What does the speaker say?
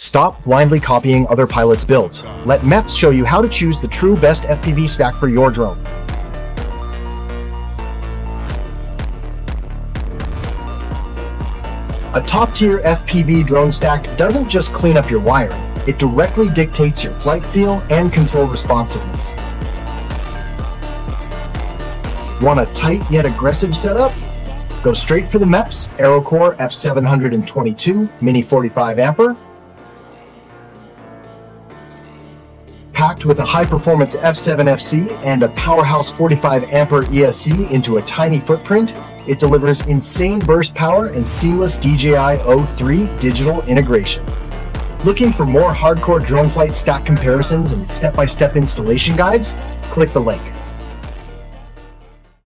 Stop blindly copying other pilots' builds. Let MEPS show you how to choose the true best FPV stack for your drone. A top-tier FPV drone stack doesn't just clean up your wiring, it directly dictates your flight feel and control responsiveness. Want a tight yet aggressive setup? Go straight for the MEPS AeroCore F722 Mini 45 Amper. Packed with a high-performance F7FC and a powerhouse 45 Ampere ESC into a tiny footprint, it delivers insane burst power and seamless DJI O3 digital integration. Looking for more hardcore drone flight stack comparisons and step-by-step installation guides? Click the link.